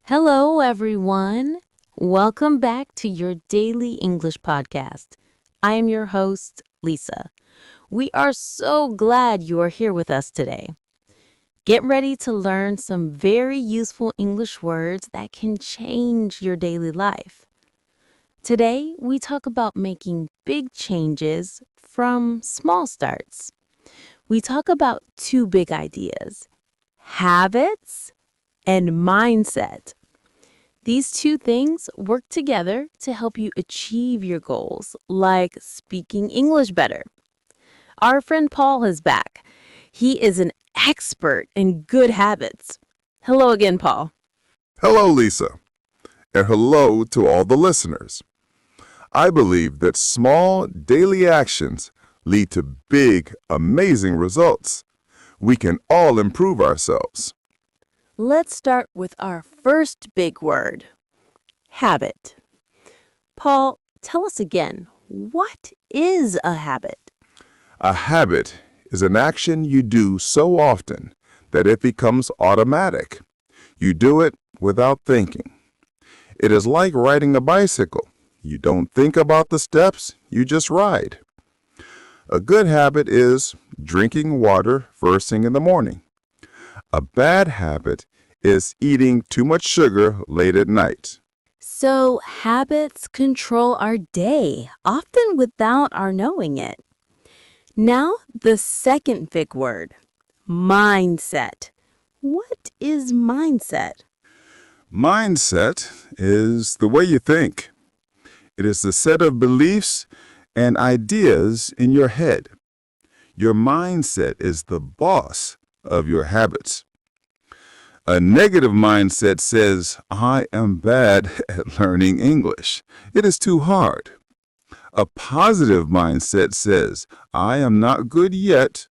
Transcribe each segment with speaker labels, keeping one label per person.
Speaker 1: Hello, everyone. Welcome back to your daily English podcast. I am your host, Lisa. We are so glad you are here with us today. Get ready to learn some very useful English words that can change your daily life. Today, we talk about making big changes from small starts. We talk about two big ideas: habits and mindset. These two things work together to help you achieve your goals, like speaking English better. Our friend Paul is back. He is an expert in good habits. Hello again, Paul.
Speaker 2: Hello, Lisa, and hello to all the listeners. I believe that small daily actions lead to big, amazing results. We can all improve ourselves.
Speaker 1: Let's start with our first big word: habit. Paul, tell us again, what is a habit?
Speaker 2: A habit is an action you do so often that it becomes automatic. You do it without thinking. It is like riding a bicycle. You don't think about the steps, you just ride. A good habit is drinking water first thing in the morning. A bad habit is eating too much sugar late at night.
Speaker 1: So, habits control our day, often without our knowing it. Now, the second big word: mindset. What is mindset?
Speaker 2: Mindset is the way you think. It is the set of beliefs and ideas in your head. Your mindset is the boss of your habits. A negative mindset says, I am bad at learning English. It is too hard. A positive mindset says, I am not good yet,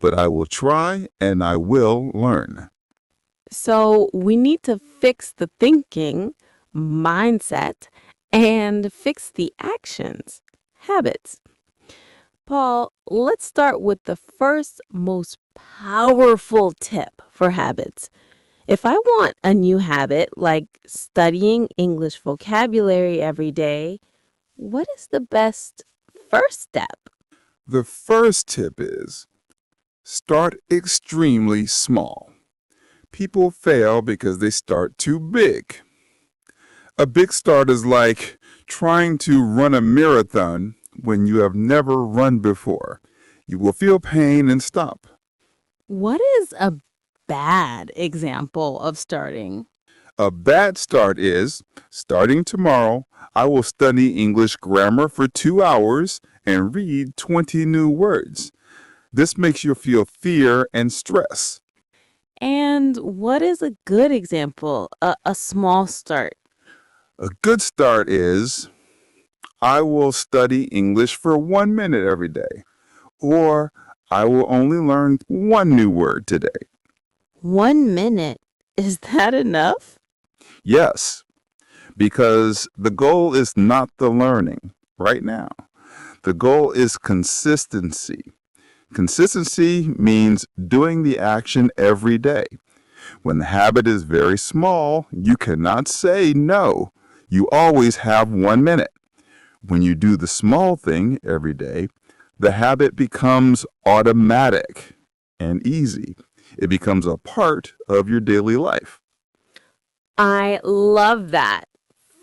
Speaker 2: but I will try and I will learn.
Speaker 1: So, we need to fix the thinking, mindset, and fix the actions, habits. Paul, let's start with the first most powerful tip for habits. If I want a new habit like studying English vocabulary every day, what is the best first step?
Speaker 2: The first tip is start extremely small. People fail because they start too big. A big start is like trying to run a marathon when you have never run before. You will feel pain and stop.
Speaker 1: What is a bad example of starting?
Speaker 2: A bad start is starting tomorrow. I will study English grammar for 2 hours and read 20 new words. This makes you feel fear and stress.
Speaker 1: And what is a good example, a small start?
Speaker 2: A good start is I will study English for 1 minute every day, or I will only learn one new word today.
Speaker 1: 1 minute. Is that enough?
Speaker 2: Yes, because the goal is not the learning right now. The goal is consistency. Consistency means doing the action every day. When the habit is very small, you cannot say no. You always have 1 minute. When you do the small thing every day, the habit becomes automatic and easy. It becomes a part of your daily life.
Speaker 1: I love that.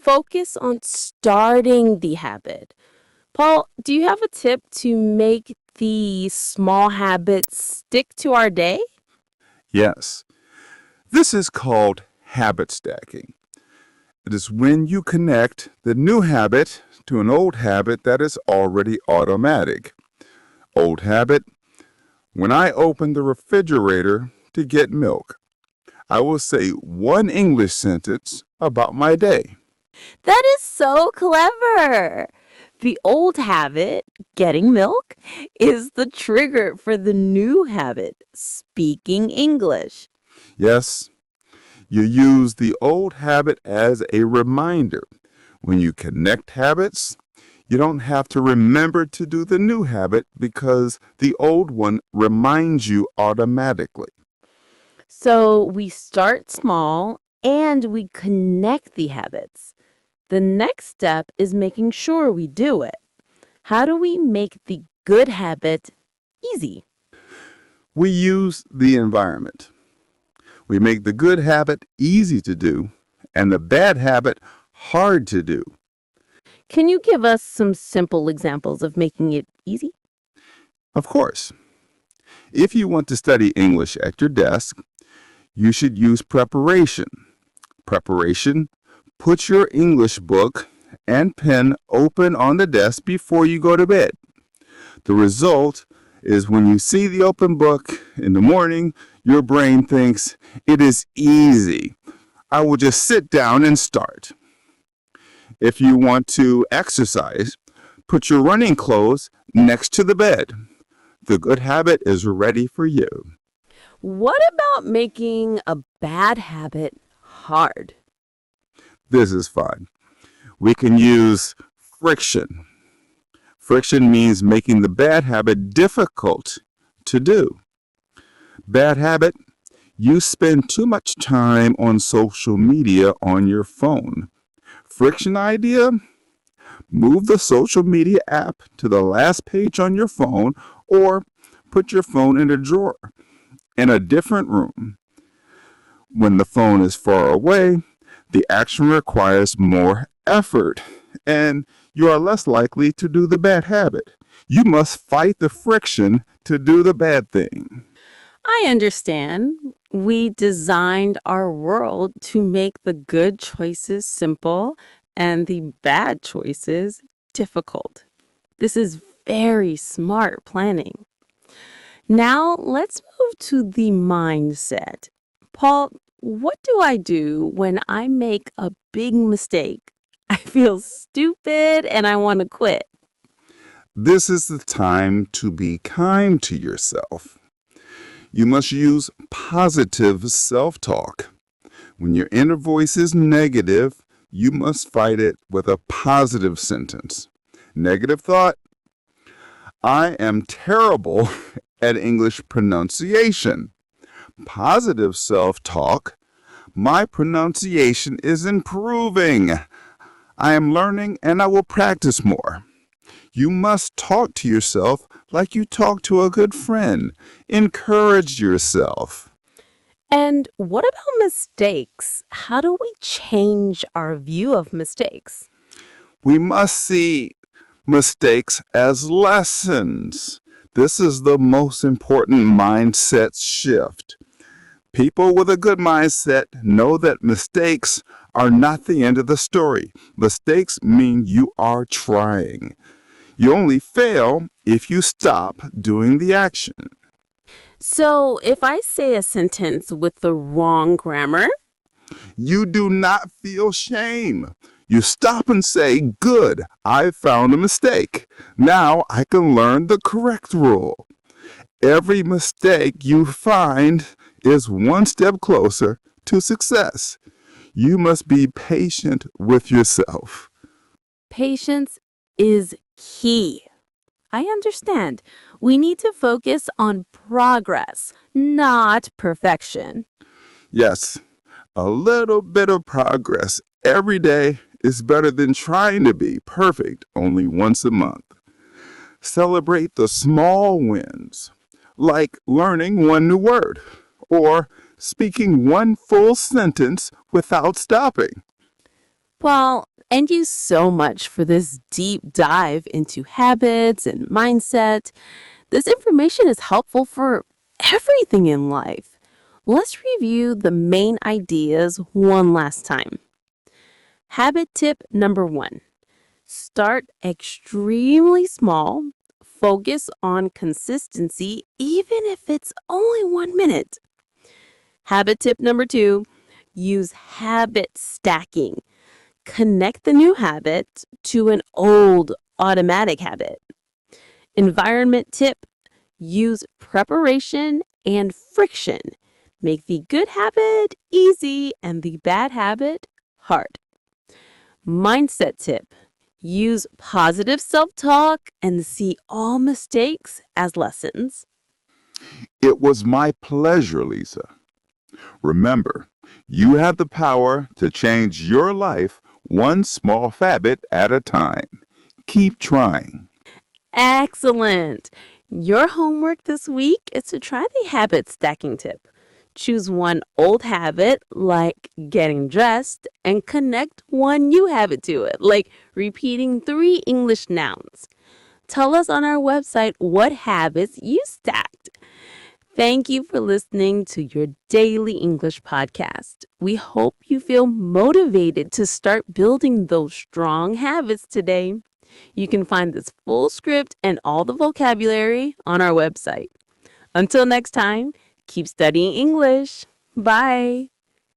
Speaker 1: Focus on starting the habit. Paul, do you have a tip to make the small habits stick to our day?
Speaker 2: Yes, this is called habit stacking. It is when you connect the new habit to an old habit that is already automatic. Old habit: when I open the refrigerator to get milk, I will say one English sentence about my day.
Speaker 1: That is so clever. The old habit, getting milk, is the trigger for the new habit, speaking English.
Speaker 2: Yes, you use the old habit as a reminder. When you connect habits, you don't have to remember to do the new habit because the old one reminds you automatically.
Speaker 1: So we start small and we connect the habits. The next step is making sure we do it. How do we make the good habit easy?
Speaker 2: We use the environment. We make the good habit easy to do and the bad habit hard to do.
Speaker 1: Can you give us some simple examples of making it easy?
Speaker 2: Of course, if you want to study English at your desk, you should use preparation. Preparation, put your English book and pen open on the desk before you go to bed. The result is when you see the open book in the morning, your brain thinks it is easy. I will just sit down and start. If you want to exercise, put your running clothes next to the bed. The good habit is ready for you.
Speaker 1: What about making a bad habit hard?
Speaker 2: This is fun. We can use friction. Friction means making the bad habit difficult to do. Bad habit, you spend too much time on social media on your phone. Friction idea, move the social media app to the last page on your phone or put your phone in a drawer in a different room. When the phone is far away, the action requires more effort and you are less likely to do the bad habit. You must fight the friction to do the bad thing.
Speaker 1: I understand. We designed our world to make the good choices simple and the bad choices difficult. This is very smart planning. Now, let's move to the mindset. Paul, what do I do when I make a big mistake? I feel stupid and I want to quit.
Speaker 2: This is the time to be kind to yourself. You must use positive self talk. When your inner voice is negative, you must fight it with a positive sentence. Negative thought, I am terrible at English pronunciation. Positive self talk, my pronunciation is improving. I am learning and I will practice more. You must talk to yourself like you talk to a good friend. Encourage yourself.
Speaker 1: And what about mistakes? How do we change our view of mistakes?
Speaker 2: We must see mistakes as lessons. This is the most important mindset shift. People with a good mindset know that mistakes are not the end of the story. Mistakes mean you are trying. You only fail if you stop doing the action.
Speaker 1: So, if I say a sentence with the wrong grammar,
Speaker 2: You do not feel shame. You stop and say, good, I found a mistake. Now I can learn the correct rule. Every mistake you find is one step closer to success. You must be patient with yourself.
Speaker 1: patience is key. I understand. We need to focus on progress, not perfection.
Speaker 2: Yes, a little bit of progress every day is better than trying to be perfect only once a month. Celebrate the small wins, like learning one new word or speaking one full sentence without stopping.
Speaker 1: Well, thank you so much for this deep dive into habits and mindset. This information is helpful for everything in life. Let's review the main ideas one last time. Habit tip number 1. Start extremely small. Focus on consistency, even if it's only 1 minute. Habit tip number 2. Use habit stacking. Connect the new habit to an old automatic habit. Environment tip. Use preparation and friction. Make the good habit easy and the bad habit hard. Mindset tip. Use positive self talk and see all mistakes as lessons.
Speaker 2: It was my pleasure, Lisa. Remember, You have the power to change your life one small habit at a time. Keep trying.
Speaker 1: Excellent. Your homework this week is to try the habit stacking tip. Choose one old habit, like getting dressed, and connect one new habit to it, like repeating 3 English nouns. Tell us on our website what habits you stacked. Thank you for listening to your daily English podcast. We hope you feel motivated to start building those strong habits today. You can find this full script and all the vocabulary on our website. Until next time, keep studying English. Bye.